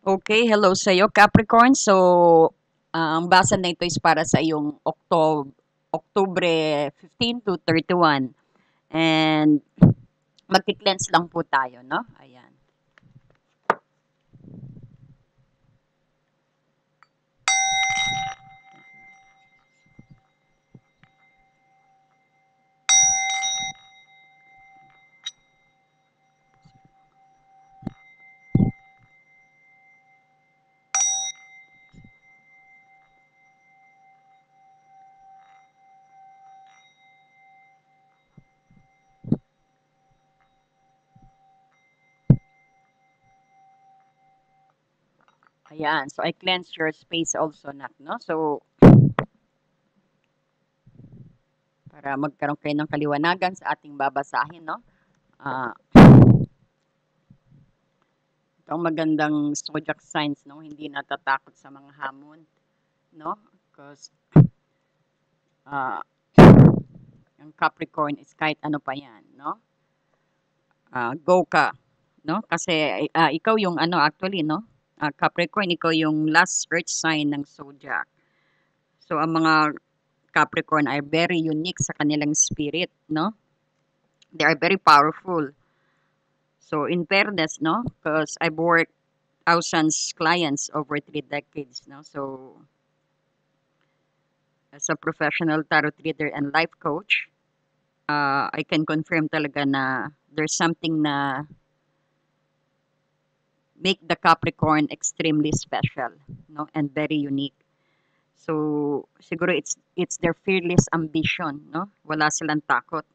Okay, hello sa iyo, Capricorn. So, ang basa na ito is para sa iyong Oktubre 15 to 31. And magki-cleanse lang po tayo, no? Ayan. Ayan. So, I cleanse your space also, Nak, no? So, para magkaroon kayo ng kaliwanagan sa ating babasahin, no? Ah, ito ang magandang zodiac signs, no? Hindi natatakot sa mga hamon, no? Because ah, ang Capricorn is kahit ano pa yan, no? Go ka, no? Kasi ikaw yung ano actually, no? Capricorn, ikaw yung last earth sign ng zodiac. So ang mga Capricorn are very unique sa kanilang spirit, no? They are very powerful. So in fairness, no? Because I've worked thousands clients over 3 decades, no? So as a professional tarot reader and life coach, I can confirm talaga na there's something na make the Capricorn extremely special, no, and very unique. So siguro it's their fearless ambition, no? Wala silang takot,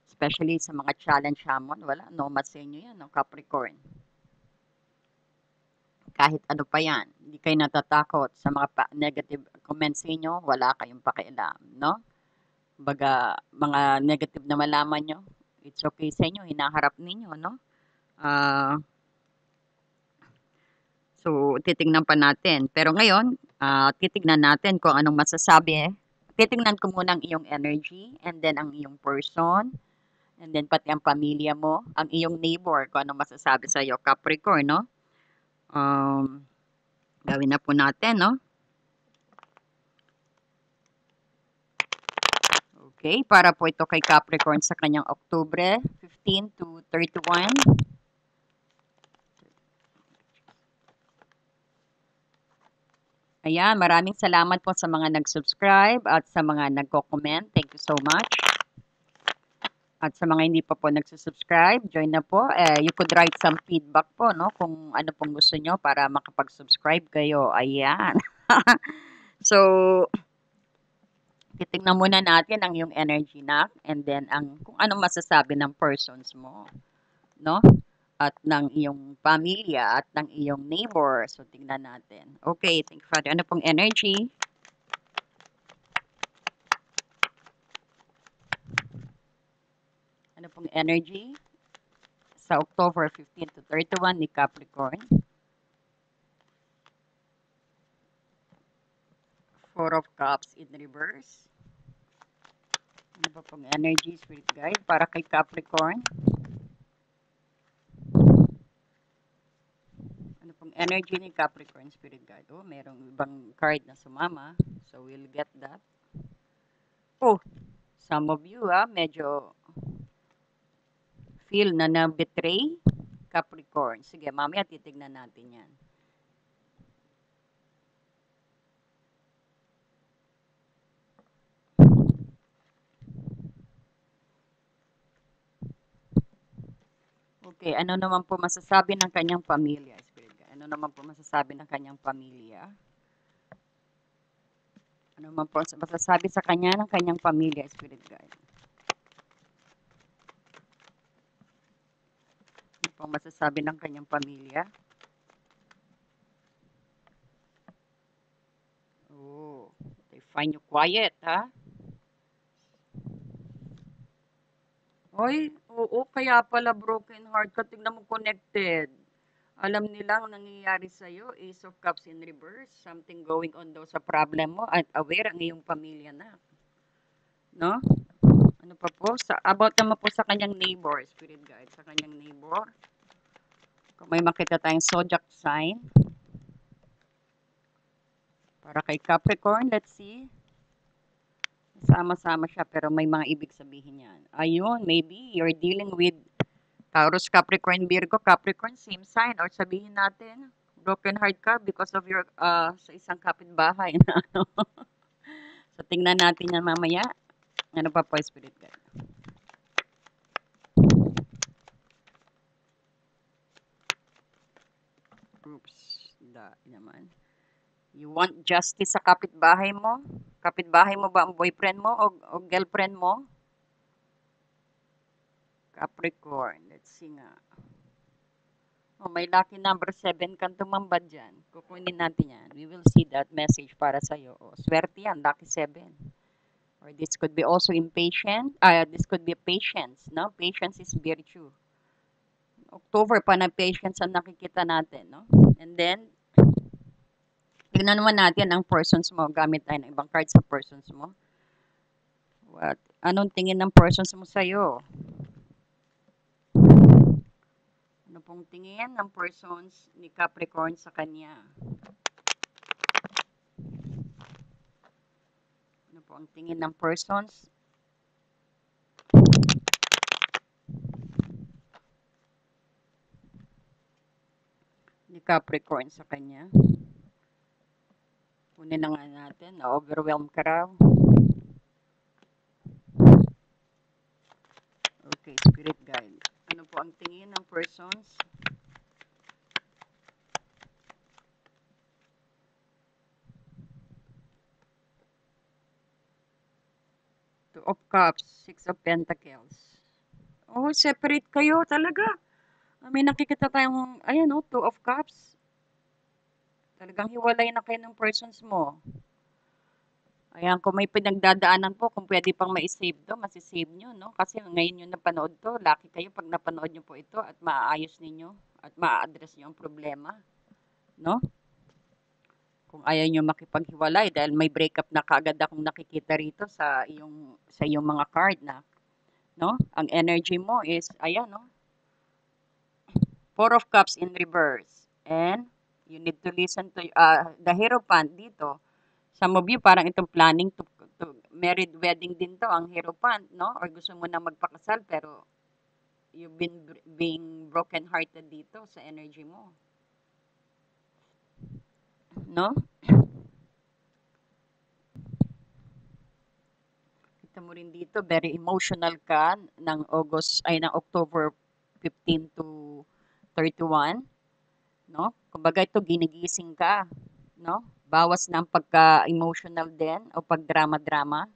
especially sa mga challenge hamon. Wala, no mas sa inyo yan, no, Capricorn. Kahit ano pa yan, hindi kayo natatakot sa mga negative comments sa inyo, wala kayong pakialam, no? Baga, mga negative na malaman nyo, it's okay sa inyo, hinaharap ninyo, no? Ah, So, titingnan pa natin. Pero ngayon, titignan natin kung anong masasabi. Titingnan ko muna ang iyong energy, and then ang iyong person, and then pati ang pamilya mo, ang iyong neighbor, kung anong masasabi sa iyo, Capricorn, no? Um, Gawin na po natin, no? Okay, para po ito kay Capricorn sa kanyang Oktubre 15 to 31. Ayan, maraming salamat po sa mga nag-subscribe at sa mga nagko-comment. Thank you so much. At sa mga hindi pa po nagsusubscribe, join na po. You could write some feedback po, no? Kung ano pong gusto nyo para makapag-subscribe kayo. Ayan. So, titignan muna natin ang yung energy na and then ang kung anong masasabi ng persons mo, no? At ng iyong pamilya at ng iyong neighbor. So, tingnan natin. Okay, thank you, Father. Ano pong energy? Ano pong energy sa October 15 to 31 ni Capricorn? Four of Cups in reverse. Ano ba pong energy, spirit guide, para kay Capricorn? Ano pong energy ni Capricorn, spirit guide? Oh, merong ibang card na sumama. So, we'll get that. Oh, some of you, medyo feel na na-betray Capricorn. Sige, mamaya titignan natin yan. Okay, ano naman po masasabi ng kanyang pamilya, spirit guide? Ano naman po masasabi ng kanyang pamilya? Ano naman po masasabi sa kanya ng kanyang pamilya, spirit guide? Ano po masasabi ng kanyang pamilya? Oh, they find you quiet, ha? Hoy, oo, kaya pala broken heart ka. Tignan mo connected. Alam nilang nangyayari sa'yo, Ace of Cups in reverse. Something going on daw sa problem mo at aware ang iyong pamilya na. No? Ano pa po? About naman po sa kanyang neighbor, spirit guide, sa kanyang neighbor. Kung may makita tayong zodiac sign. Para kay Capricorn, let's see. Sama-sama siya pero may mga ibig sabihin yan. Ayun, maybe you're dealing with Taurus, Capricorn, Virgo, Capricorn, same sign. Or sabihin natin, broken heart ka because of your, sa isang kapitbahay na ano. So, tingnan natin yan mamaya. Ano pa po, Spirit Guide? Oops, naman. You want justice sa kapitbahay mo? Kapitbahay mo ba ang boyfriend mo o girlfriend mo? Capricorn, let's see nga. Oh, may lucky number 7 kang tumambad dyan. Kukunin natin yan. We will see that message para sa'yo. Oh, swerte yan, lucky 7. Or this could be also impatient. This could be patience, no? Patience is virtue. October pa na patience ang nakikita natin, no? And then, tignan naman natin ang persons mo. Gamit tayo ng ibang cards sa persons mo. What? Anong tingin ng persons mo sa'yo? Ano pong tingin ng persons ni Capricorn sa kanya? Ano po ang tingin ng persons? Ni Capricorn sa kanya? Kunin na nga natin. Na-overwhelm ka raw. Okay, Spirit Guide. Ano po ang tingin ng persons? Two of Cups, Six of Pentacles. Oh, separate kayo talaga. May nakikita tayong, ayan oh, Two of Cups. Talagang hiwalay na kayo ng persons mo. Ayan, kung may pinagdadaanan po, kung pwede pang ma-save to, masisave nyo, no? Kasi ngayon yung napanood to, lucky kayo pag napanood nyo po ito at maaayos ninyo at maa-address nyo ang problema, no? Kung ayaw nyo makipaghiwalay dahil may breakup na kaagad akong nakikita rito sa iyong mga card na, no? Ang energy mo is, ayan, no? Four of Cups in reverse. And you need to listen to the Hierophant dito. Some of you, parang itong planning to married wedding din to, ang Hierophant, no? Or gusto mo na magpakasal, pero you've been being broken-hearted dito sa energy mo. No? Kita mo rin dito, very emotional ka ng October 15 to 31, no? Kumbaga ito, ginigising ka, no? Bawas ng pagka-emotional din o pagdrama-drama.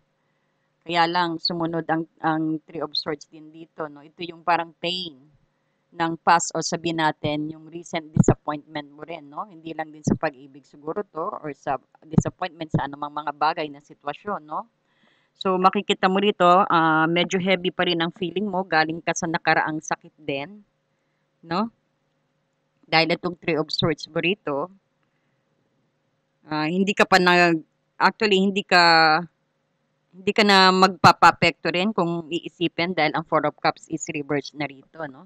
Kaya lang sumunod ang Three of Swords din dito, no? Ito yung parang pain ng past o sabihin natin yung recent disappointment mo rin, no? Hindi lang din sa pag-ibig siguro to or sa disappointment sa anumang mga bagay na sitwasyon, no? So makikita mo rito, medyo heavy pa rin ang feeling mo, galing ka sa nakaraang sakit din, no? Dahil itong Three of Swords mo rito, hindi ka pa actually hindi ka na magpapapekto rin kung iisipin dahil ang Four of Cups is reverse na rito, no?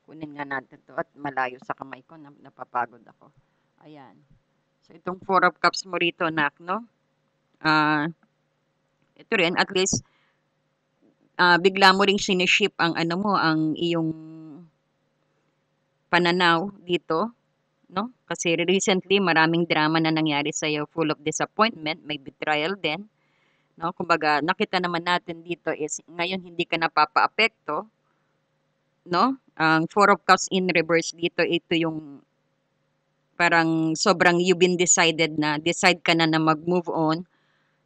Kunin nga natin to at malayo sa kamay ko, napapagod ako. Ayan. So, itong Four of Cups mo rito, nak, no? Ito rin, at least, bigla mo ring siniship ang ano mo, ang iyong pananaw dito, no? Kasi recently, maraming drama na nangyari sa'yo, full of disappointment, may betrayal din, no? Kumbaga, nakita naman natin dito is, ngayon hindi ka napapaapekto, no? Ang Four of Cups in reverse dito, ito yung parang sobrang you've been decided na, decide ka na mag-move on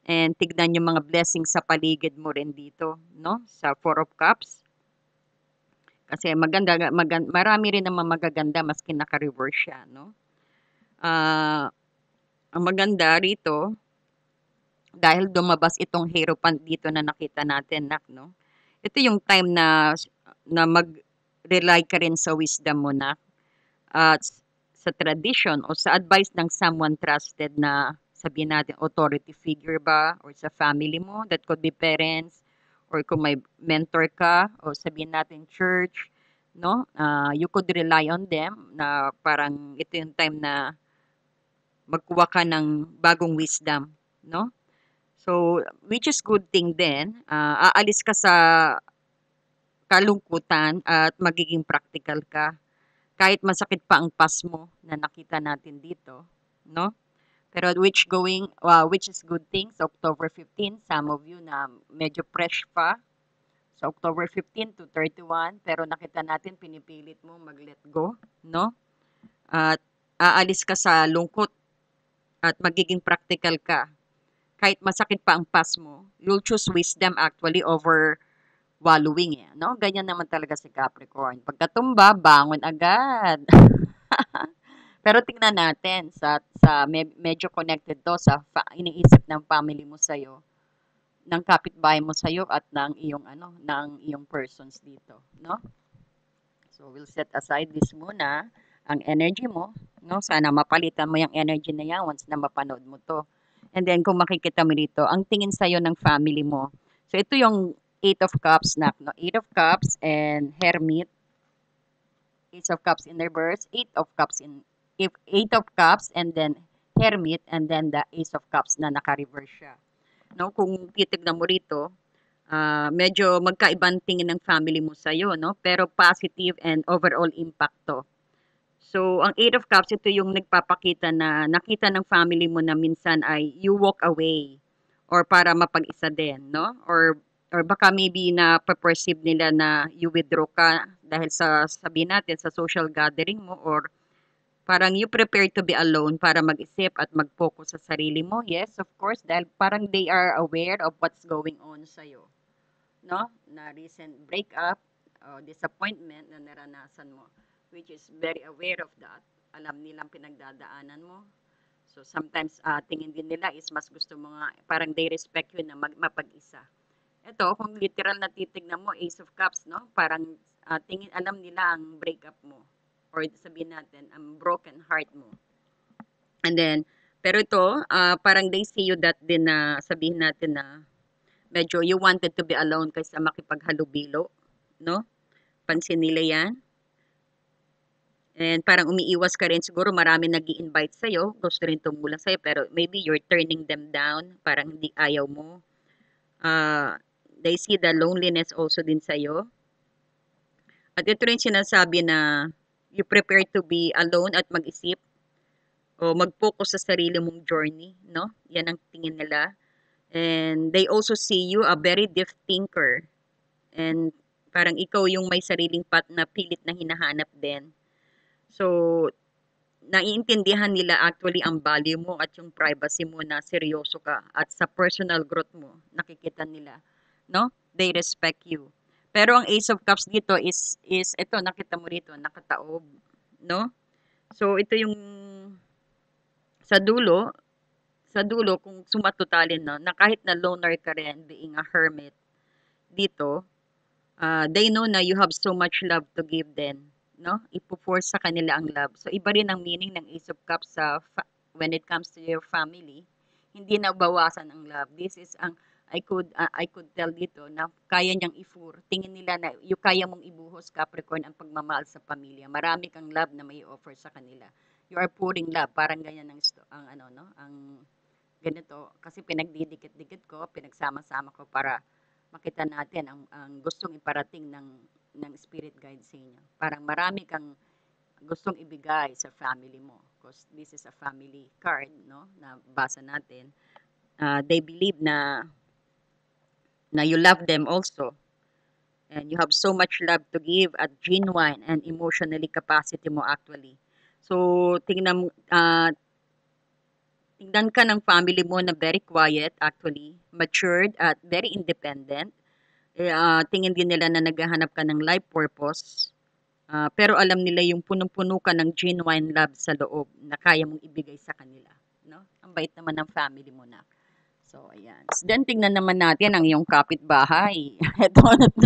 and tignan yung mga blessings sa paligid mo rin dito, no? Sa Four of Cups. Kasi marami rin naman magaganda maski naka-reverse siya, no? Ang maganda rito, dahil lumabas itong Hierophant dito na nakita natin, nak, no? Ito yung time na mag-rely ka rin sa wisdom mo, nak. Sa tradition o sa advice ng someone trusted na sabihin natin authority figure ba or sa family mo, that could be parents or kung may mentor ka o sabihin natin church, no? You could rely on them na parang ito yung time na magkuha ka ng bagong wisdom, no? So, which is good thing din. Aalis ka sa kalungkutan at magiging practical ka. Kahit masakit pa ang past mo na nakita natin dito, no? Pero which is good thing sa October 15, some of you na medyo fresh pa sa October 15 to 31, pero nakita natin pinipilit mo mag-let go, no? At aalis ka sa lungkot at magiging practical ka. Kahit masakit pa ang past mo, you'll choose wisdom actually over wallowing eh, no? Ganyan naman talaga si Capricorn. Pagkatumba, bangon agad. Pero tingnan natin medyo connected to sa iniisip ng family mo sa ng kapitbahay mo sa at ng iyong ng iyong persons dito, no? So we'll set aside this muna ang energy mo, no? Sana mapalitan mo yung energy na yan once na mapanood mo to. And then kung makikita mo dito, ang tingin sa ng family mo. So ito yung Eight of Cups na, no? Eight of Cups and Hermit. Ace of Cups in reverse, Eight of Cups and then Hermit and then the Ace of Cups na naka-reverse siya. No, kung titignan mo rito, medyo magkaibang tingin ng family mo sa iyo, no? Pero positive and overall impact to. So, ang Eight of Cups, ito yung nagpapakita na nakita ng family mo na minsan ay you walk away or para mapag-isa din, no? Or baka maybe na perceive nila na you withdraw ka dahil sa sabihin natin sa social gathering mo or parang you prepare to be alone para mag-isip at mag-focus sa sarili mo. Yes, of course, dahil parang they are aware of what's going on sa'yo. No? Na recent breakup, disappointment na naranasan mo, which is very aware of that. Alam nilang pinagdadaanan mo. So sometimes tingin din nila is mas gusto mo nga, parang they respect you na mapag-isa. Ito, kung literal na titignan mo, Ace of Cups, no? Parang alam nila ang breakup mo or sabihin natin, ang broken heart mo. And then, pero ito, parang they see you that din na sabihin natin na medyo you wanted to be alone kaysa makipaghalubilo, no? Pansin nila yan. And parang umiiwas ka rin, siguro marami nag-i-invite sa'yo, gusto rin tumulong sa'yo, pero maybe you're turning them down, parang hindi ayaw mo. They see the loneliness also din sa'yo. At ito rin sinasabi na you prepare to be alone at mag-isip o mag-focus sa sarili mong journey, no? Yan ang tingin nila. And they also see you a very deep thinker. And parang ikaw yung may sariling path na pilit na hinahanap din. So, naiintindihan nila actually ang value mo at yung privacy mo na seryoso ka at sa personal growth mo, nakikita nila, no? They respect you. Pero ang Ace of Cups dito is ito, nakita mo rito, nakataob, no? So, ito yung sa dulo, kung sumatotalin, no, na kahit na loner ka rin, being a hermit, dito, they know na you have so much love to give them, no? Ipo-force sa kanila ang love. So, iba rin ang meaning ng Ace of Cups when it comes to your family. Hindi na bawasan ang love. This is ang I could tell dito na kaya niyang tingin nila na kaya mong ibuhos Capricorn ang pagmamahal sa pamilya. Marami kang love na may offer sa kanila. You are pouring love, parang ganyan ang ganito kasi pinagdidikit-dikit ko, pinagsama-sama ko para makita natin ang gustong iparating ng spirit guide sa inyo. Parang marami kang gustong ibigay sa family mo because this is a family card, no, na basa natin. They believe na you love them also. And you have so much love to give at genuine and emotionally capacity mo actually. So, tingnan ka ng family mo na very quiet actually, matured at very independent. Tingin din nila na naghahanap ka ng life purpose. Pero alam nila yung punong-puno ka ng genuine love sa loob na kaya mong ibigay sa kanila. No? Ang bait naman ng family mo na. So, ayan. Then, tingnan naman natin ang iyong kapitbahay. Ito,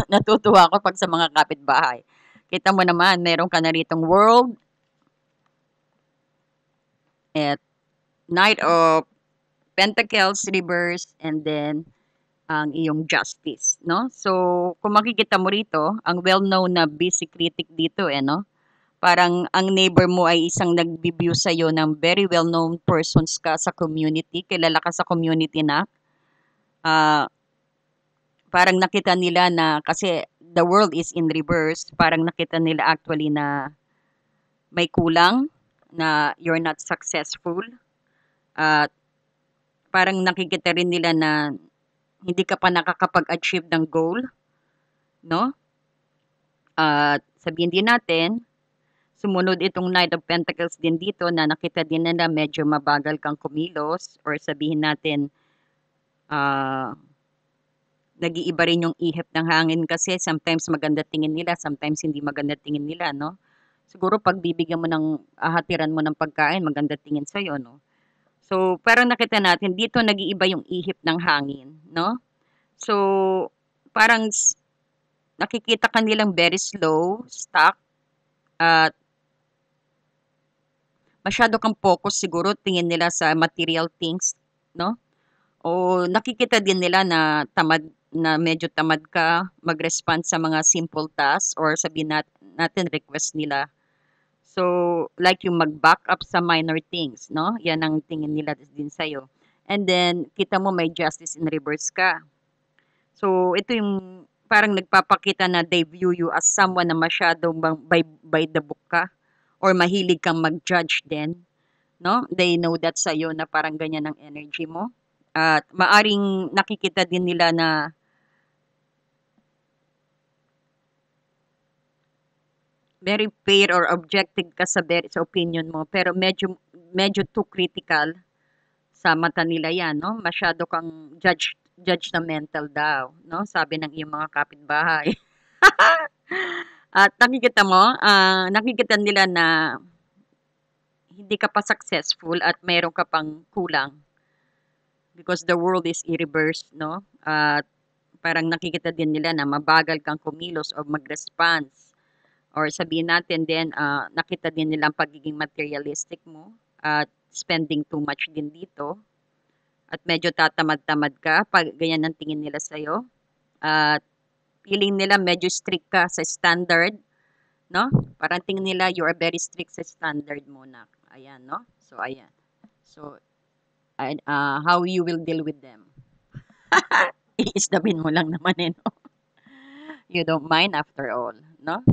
natutuwa ko pag sa mga kapitbahay. Kita mo naman, meron ka na ritong World at Knight of Pentacles reverse and then ang iyong Justice, no? So, kung makikita mo rito, ang well-known na busy critic dito, no? Parang ang neighbor mo ay isang nagbi-view sa'yo ng very well-known persons ka sa community, kilala ka sa community na, ah, parang nakita nila na kasi the world is in reverse, parang nakita nila actually na may kulang, na you're not successful, at parang nakikita rin nila na hindi ka pa nakakapag-achieve ng goal, no? At sabihin din natin, sumunod itong Knight of Pentacles din dito na nakita din nila medyo mabagal kang kumilos, or sabihin natin, ah, nag-iiba rin yung ihip ng hangin kasi sometimes maganda tingin nila, sometimes hindi maganda tingin nila, no? Siguro pag bibigyan mo ng hatiran mo ng pagkain, maganda tingin sa'yo, no? So, parang nakita natin dito nag-iiba yung ihip ng hangin, no? So, parang nakikita ka nilang very slow, stuck, at masyado kang focus siguro tingin nila sa material things, no? O nakikita din nila na medyo tamad ka mag-respond sa mga simple tasks, or sabihin natin request nila. So, like yung mag-back up sa minor things, no? Yan ang tingin nila din sa'yo. And then, kita mo may justice in reverse ka. So, ito yung parang nagpapakita na they view you as someone na masyadong by the book ka, or mahilig kang mag-judge din, no? They know that sa'yo na parang ganyan ang energy mo. At maaring nakikita din nila na very fair or objective ka sa opinion mo, pero medyo too critical sa mata nila yan, no? Masyado kang judgmental daw, no? Sabi ng iyong mga kapitbahay. At nakikita nila na hindi ka pa successful at meron ka pang kulang because the world is in-reverse, no? At parang nakikita din nila na mabagal kang kumilos o mag-response. Or sabihin natin din, nakita din nila ang pagiging materialistic mo at spending too much din dito. At medyo tatamad-tamad ka pag ganyan ang tingin nila sa'yo. At feeling nila medyo strict ka sa standard, no? Parang tingin nila you are very strict sa standard mo na. Ayan, no? So, ayan. So, how you will deal with them. Iisdabin mo lang naman eh, no? You don't mind after all, no?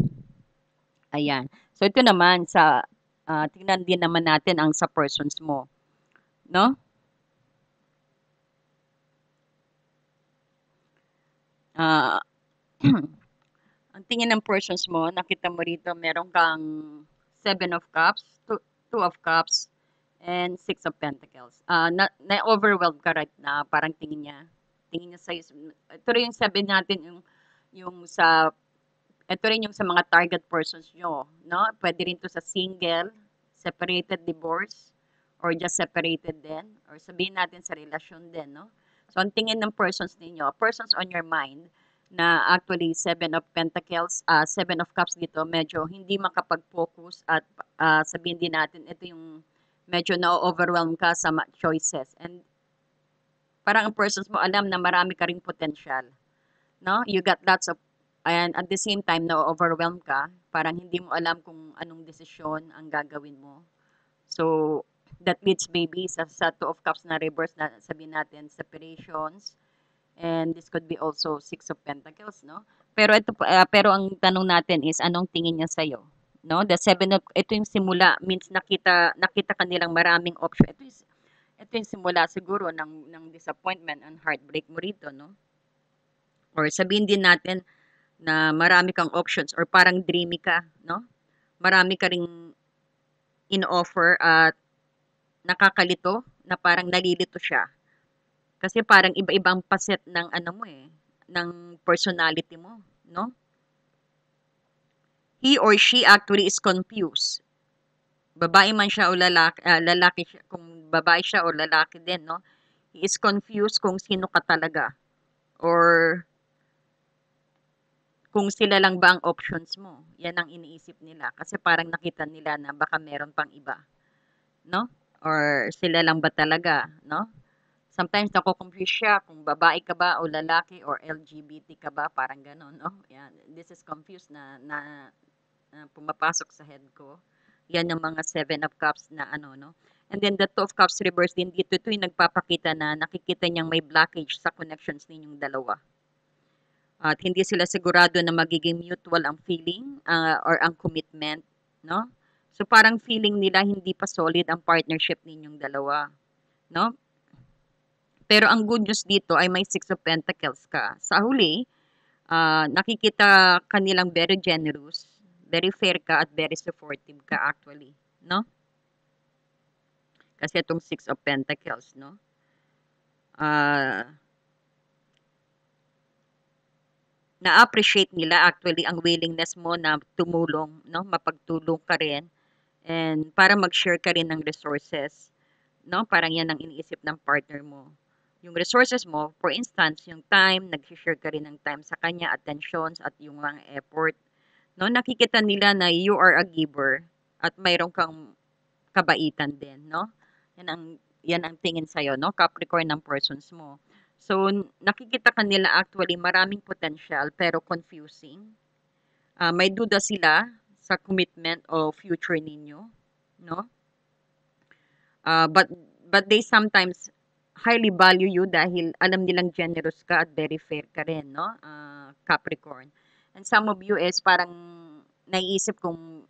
Ayan. So, ito naman tingnan din naman natin ang sa persons mo, no? Ah, ang tingin ng persons mo, nakita mo rito, meron kang Seven of Cups, Two of Cups, and Six of Pentacles. Na-overwhelmed ka right na, parang tingin niya sa'yo. Ito rin yung sabi natin, ito rin yung sa mga target persons nyo, no? Pwede rin to sa single, separated, divorce, or just separated din, or sabihin natin sa relasyon din, no? So, ang tingin ng persons ninyo, persons on your mind, na actually Seven of Pentacles, Seven of Cups dito, medyo hindi makapag-focus at sabihin din natin, ito yung medyo na-overwhelm ka sa choices. And parang ang persons mo alam na marami ka ring potential, no? You got lots of, and at the same time, na-overwhelm ka, parang hindi mo alam kung anong desisyon ang gagawin mo. So, that leads maybe sa Two of Cups na reverse na sabihin natin, separations, and this could be also Six of Pentacles, no? Pero ang tanong natin is anong tingin niya sa no? Ito yung simula, means nakita kanilang maraming option. Ito yung simula siguro ng disappointment and heartbreak mo rito, no? Or sabihin din natin na marami kang options or parang dreamy ka, no? Marami ka ring in-offer at nakakalito na parang nalilito siya. Kasi parang iba-ibang paset ng ano mo eh, ng personality mo, no? He or she actually is confused. Babae man siya o lalaki siya, kung babae siya o lalaki din, no? He is confused kung sino ka talaga. Or kung sila lang ba ang options mo. Yan ang iniisip nila. Kasi parang nakita nila na baka meron pang iba, no? Or sila lang ba talaga, no? Sometimes nako-confuse siya kung babae ka ba o lalaki or LGBT ka ba, parang gano'n, no? Yan. This is confused na pumapasok sa head ko. Yan yung mga Seven of Cups na ano, no? And then the Two of Cups reverse din dito, ito yung nagpapakita na nakikita niyang may blockage sa connections ninyong dalawa. At hindi sila sigurado na magiging mutual ang feeling or ang commitment, no? So parang feeling nila hindi pa solid ang partnership ninyong dalawa, no? Pero ang good news dito ay may Six of Pentacles ka. Sa huli, nakikita kanilang very generous, very fair ka at very supportive ka actually, no? Kasi itong Six of Pentacles, no? Ah, na-appreciate nila actually ang willingness mo na tumulong, no? Mapagtulong ka rin and para mag-share ka rin ng resources, no? Parang yan ang iniisip ng partner mo. Yung resources mo, for instance, yung time, nag-share ka rin ng time sa kanya, attentions at yung mga effort, no? Nakikita nila na you are a giver at mayroon kang kabaitan din, no? Yan ang tingin sa no? Capricorn ng persons mo. So, nakikita kanila actually maraming potential pero confusing. May duda sila sa commitment o future ninyo, no? But they sometimes highly value you dahil alam nilang generous ka at very fair ka rin, no? Capricorn. And some of you is parang naiisip kung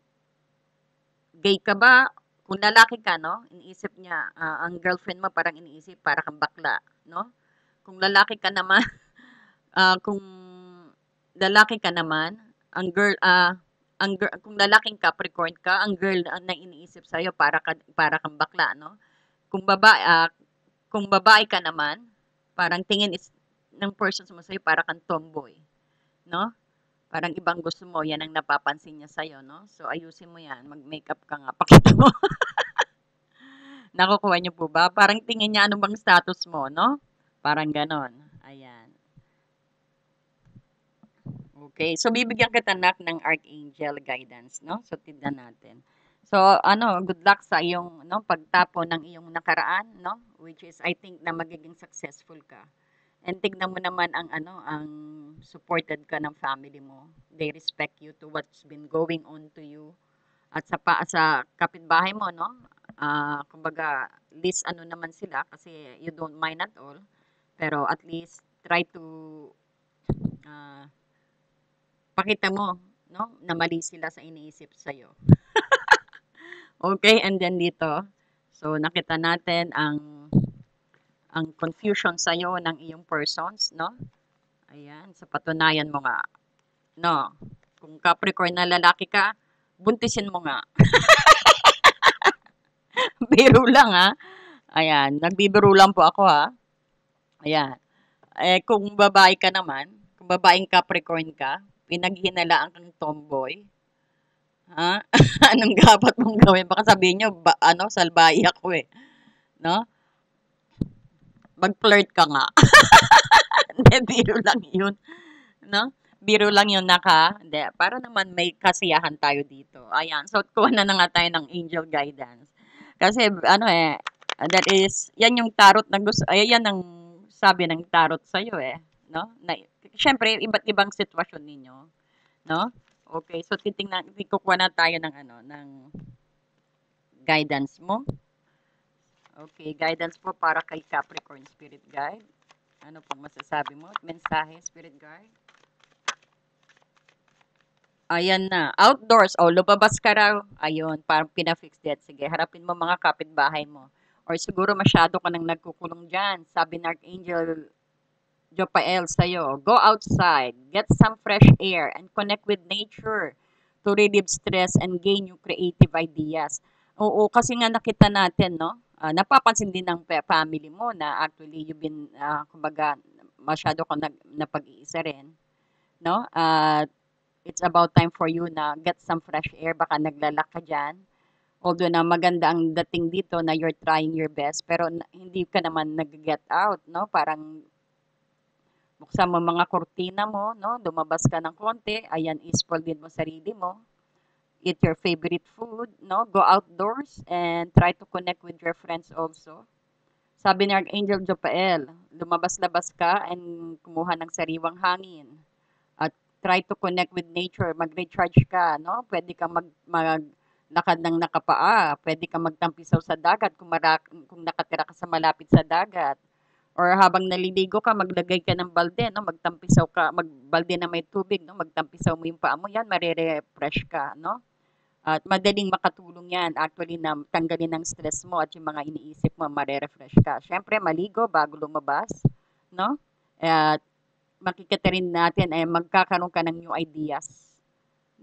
gay ka ba, kung lalaki ka, no? Iniisip niya, ang girlfriend mo parang iniisip para kang bakla, no? Kung lalaki ka naman, kung lalaki ka naman, kung lalaking Capricorn ka, ang girl na iniisip sa'yo para kang bakla, no? Kung babae, kung babae ka naman, parang tingin is ng persons mo sa'yo para kang tomboy, no? Parang ibang gusto mo, yan ang napapansin niya sa'yo, no? So, ayusin mo yan. Mag-makeup ka nga, pakita mo. Nakukuha niyo po ba? Parang tingin niya ano bang status mo, no? Parang ganon. Ayan. Okay. So, bibigyan kita ng Archangel guidance, no? So, tignan natin. So, good luck sa iyong, no, pagtapo ng iyong nakaraan, no? Which is, I think, na magiging successful ka. And tignan mo naman ang supported ka ng family mo. They respect you to what's been going on to you. At sa kapitbahay mo, no? Kumbaga, least ano naman sila kasi you don't mind at all. Pero at least try to ah, pakita mo, no? Na mali sila sa iniisip sa'yo. Okay, and then dito, so nakita natin ang confusion sa'yo ng iyong persons, no? Ayan, sa patunayan mo nga, no? Kung Capricorn na lalaki ka, buntisin mo nga. Biro lang ha. Ayan, nagbibiro lang po ako ha. Ayan. Kung babae ka naman, kung babaeng Capricorn ka, pinaghinalaan kang tomboy, ha? Anong dapat mong gawin? Baka sabihin nyo, salbahe ako eh. No? Mag-flirt ka nga. Hindi, biro lang yun. No? Biro lang yun hindi. Para naman may kasiyahan tayo dito. Ayan. So, kuha na nga tayo ng angel guidance. Kasi, that is, yan yung tarot na gusto, yan ang sabi ng tarot sa'yo eh. No? Siyempre, iba't ibang sitwasyon ninyo. No? Okay. So, kukuha na tayo ng guidance mo. Okay. Guidance po para kay Capricorn Spirit Guide. Ano pong masasabi mo? Mensahe, Spirit Guide? Ayan na. Outdoors. O, lumabas ka raw. Ayun, parang pina-fix that. Sige, harapin mo mga kapitbahay mo. Or siguro masyado ka nang nagkukulong dyan. Sabi ng Archangel Jopael sa'yo, go outside, get some fresh air, and connect with nature to relieve stress and gain new creative ideas. Oo, kasi nga nakita natin, no? Napapansin din ng family mo na actually you've been, kumbaga, masyado ka napag-iisa rin, no? It's about time for you na get some fresh air, baka naglalak ka dyan. Although na maganda ang dating dito na you're trying your best, pero hindi ka naman nag-get out, no? Parang buksan mo mga kurtina mo, no? Lumabas ka ng konti, ayan, ispoil din mo sarili mo. Eat your favorite food, no? Go outdoors and try to connect with your friends also. Sabi ni Archangel Jopael, lumabas-labas ka and kumuha ng sariwang hangin. At try to connect with nature, mag-recharge ka, no? Pwede kang maglakad ng nakapaa, pwede kang magtampisaw sa dagat kung nakatira ka sa malapit sa dagat. Or habang naliligo ka, maglagay ka ng balde, no? Magtampisaw ka, magbalde na may tubig, no? Magtampisaw mo yung paa mo, yan, marere-refresh ka, no? At madaling makatulong yan actually na tanggalin ang stress mo at yung mga iniisip mo, marerefresh ka. Siyempre, maligo bago lumabas, no? At makikita rin natin ay magkakaroon ka ng new ideas,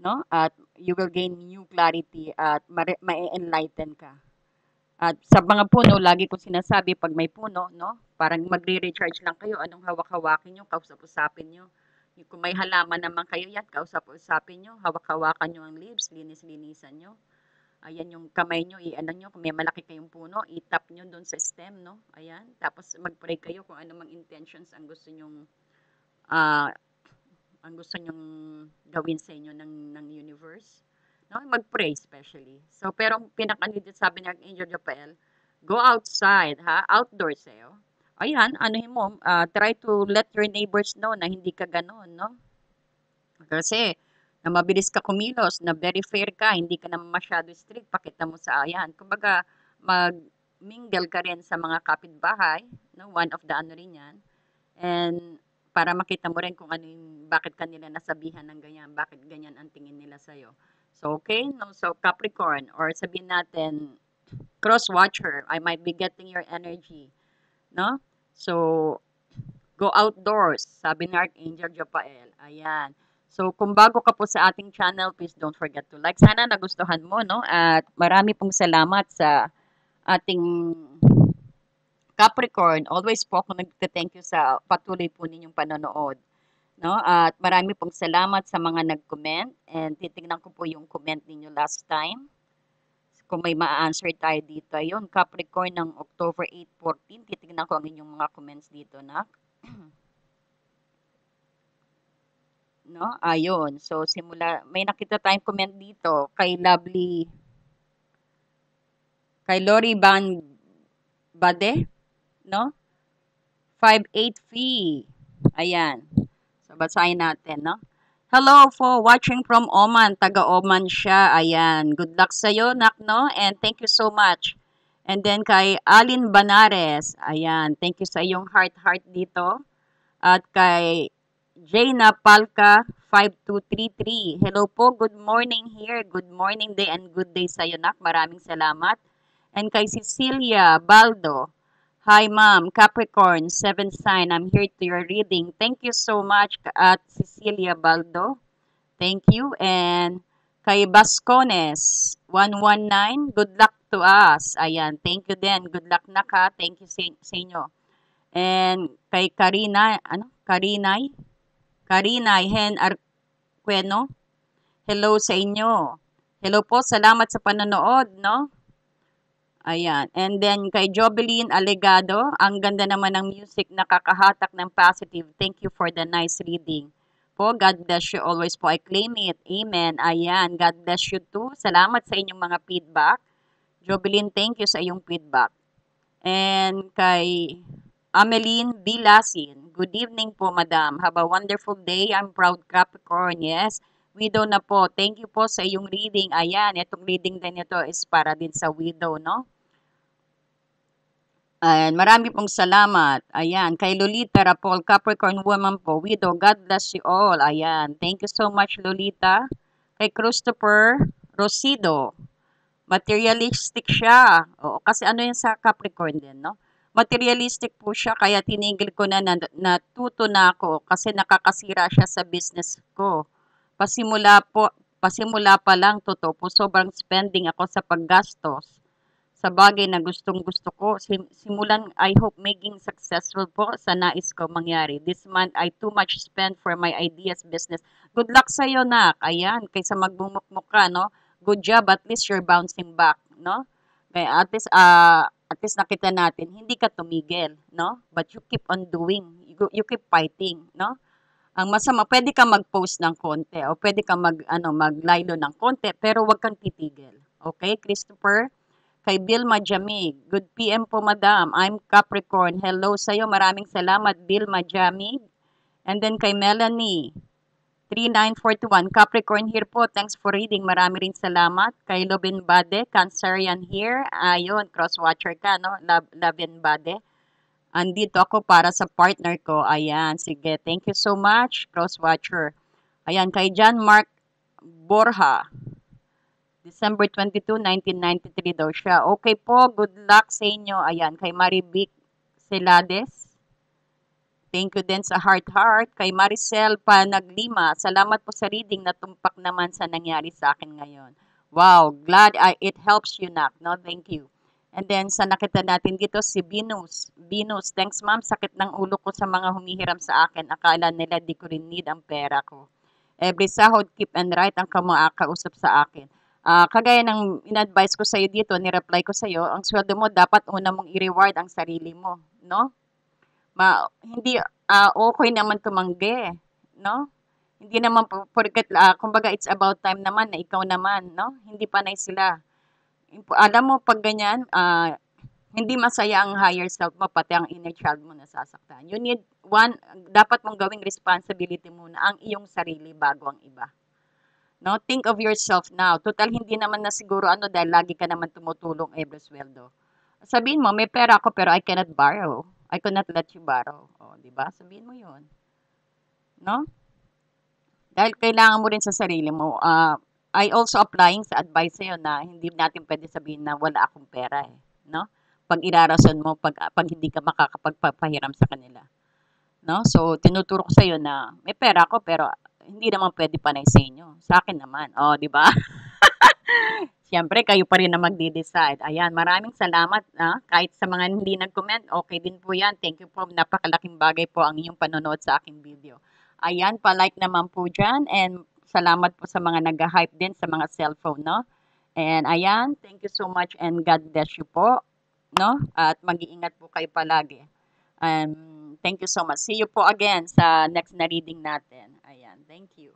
no? At you will gain new clarity at ma-enlighten ka. At sa mga puno, lagi ko sinasabi pag may puno, no? Parang magre-recharge lang kayo, anong hawak-hawakin nyo, kausap-usapin nyo. Kung may halaman naman kayo yan, kausap-usapin nyo, hawak-hawakan nyo ang leaves, linis-linisan nyo. Ayan yung kamay nyo, i-ano nyo, kung may malaki kayong puno, i-tap nyo doon sa stem, no? Ayan. Tapos mag-pray kayo kung ano mang intentions ang gusto nyong ah, ang gusto nyong gawin sa inyo ng universe. No? Mag-pray especially. So, pero pinaka-nito sabi ni Archangel Raphael, go outside, ha? Outdoors sa'yo. Ayan, anuhin mo, try to let your neighbors know na hindi ka ganon, no? Kasi, na mabilis ka kumilos, na very fair ka, hindi ka naman masyado strict, pakita mo sa ayan. Kumbaga, mag-mingle ka rin sa mga kapitbahay, no? One of the ano rin yan. And para makita mo rin kung ano yung, bakit kanila nasabihan ng ganyan, bakit ganyan ang tingin nila sa'yo. So, okay, no? So, Capricorn, or sabihin natin, cross-watcher, I might be getting your energy, no? So, go outdoors, sabi ni Archangel Raphael. Ayan. So, kung bago ka po sa ating channel, please don't forget to like. Sana nagustuhan mo, no? At marami pong salamat sa ating Capricorn. Always po ako nagte-thank you sa patuloy po ninyong panonood. No? At marami pong salamat sa mga nag-comment. And titignan ko po yung comment ninyo last time. Kung may ma-answer tayo dito. Ayun, Capricorn ng October 8, 14. Titignan ko ang inyong mga comments dito, na. No? Ayun. So, may nakita tayong comment dito kay Lori Bade, no? 58 fee. Ayan. So, basahin natin, no? Hello po, watching from Oman. Taga Oman siya. Ayan. Good luck sa'yo, Nak, no? And thank you so much. And then kay Alin Banares. Ayan. Thank you sa iyong heart dito. At kay Jaina Palka 5233. Hello po, good morning here. Good morning day and good day sa'yo, Nak. Maraming salamat. And kay Cecilia Baldo. Hi, Ma'am. Capricorn, 7th sign. I'm here to your reading. Thank you so much at Cecilia Baldo. Thank you. And kay Bascones, 119. Good luck to us. Ayan. Thank you din. Good luck na ka. Thank you sa inyo. And kay Karinay Hen Arqueno. Hello sa inyo. Hello po. Salamat sa panonood, no? Ayan. And then kay Jobeline Alegado, ang ganda naman ng music, nakakahatak ng positive. Thank you for the nice reading. Po, God bless you always po. I claim it. Amen. Ayan. God bless you too. Salamat sa inyong mga feedback. Jobeline, thank you sa iyong feedback. And kay Ameline Bilasin, good evening po, Madam. Have a wonderful day. I'm proud Capricorn. Yes. Widow na po. Thank you po sa iyong reading. Ayan, itong reading din ito is para din sa widow, no? Ayan, marami pong salamat. Ayan, kay Lolita Rapol, Capricorn woman po, widow. God bless you all. Ayan, thank you so much, Lolita. Kay Christopher Rosido, materialistic siya. Oo, kasi ano yan sa Capricorn din, no? Materialistic po siya, kaya tinigil ko na natuto na ako kasi nakakasira siya sa business ko. Pasimula pa lang, totoo po, sobrang spending ako sa paggastos sa bagay na gustong-gusto ko. Simulan, I hope making successful po sa nais ko mangyari. This month, I too much spend for my ideas business. Good luck sa'yo, Nak. Ayan, kaysa magbumukmuk ka, no? Good job, at least you're bouncing back, no? Kaya at least nakita natin, hindi ka tumigil, no? But you keep on doing, you keep fighting, no? Ang masama, pwede ka mag-post ng konti o pwede ka maglaylo ng konti, pero wag kang titigil. Okay, Christopher? Kay Bilma Jamig, good PM po, Madam. I'm Capricorn. Hello sa'yo. Maraming salamat, Bilma Jamig. And then kay Melanie 3941. Capricorn here po. Thanks for reading. Marami rin salamat. Kay Loben Bade, Cancerian here. Ayun, cross-watcher ka, no? Loben Bade. Andito ako para sa partner ko. Ayan, sige. Thank you so much, cross-watcher. Ayan, kay John Mark Borja. December 22, 1993 daw siya. Okay po, good luck sa inyo. Ayan, kay Marivic Celades. Thank you din sa Heart Heart. Kay Maricel Panaglima. Salamat po sa reading na tumpak naman sa nangyari sa akin ngayon. Wow, glad it helps you, Nak. No, thank you. And then sa nakita natin dito si Venus. Venus, thanks ma'am. Sakit ng ulo ko sa mga humihiram sa akin. Akala nila di ko rin need ang pera ko. Every sahod, keep and write ang kausap sa akin. Kagaya ng in-advise ko sa'yo dito, ni-reply ko sa'yo, ang sweldo mo dapat una mong i-reward ang sarili mo, no? Hindi okay naman tumanggi, no? Hindi naman porket kumbaga it's about time naman na ikaw naman, no? Hindi panay sila. Alam mo pag ganyan, hindi masaya ang higher self mo, pati ang inner child mo nasasaktan. You need dapat mong gawing responsibility muna ang iyong sarili bago ang iba. No, think of yourself now. Total hindi naman na siguro dahil lagi ka naman tumutulong every sweldo. Sabihin mo, may pera ako pero I cannot borrow. I cannot let you borrow. O, di ba? Sabihin mo 'yun, no? Dahil kailangan mo rin sa sarili mo. I also applying sa advice sa'yo na hindi natin pwede sabihin na wala akong pera eh, no? Pag irarason mo pag hindi ka makakapagpapahiram sa kanila, no? So tinuturo ko sa'yo na may pera ako pero hindi naman pwede panay sa inyo. Sa akin naman. Oh, di ba? Siyempre, kayo pa rin na magde-decide. Ayan, maraming salamat. Kahit sa mga hindi nag-comment, okay din po yan. Thank you po. Napakalaking bagay po ang inyong panonood sa aking video. Ayan, pa-like naman po dyan. And salamat po sa mga nag-hype din sa mga cellphone, no? And ayan, thank you so much and God bless you po, no? At mag-iingat po kayo palagi. Thank you so much. See you po again sa next na reading natin. Ayan, thank you.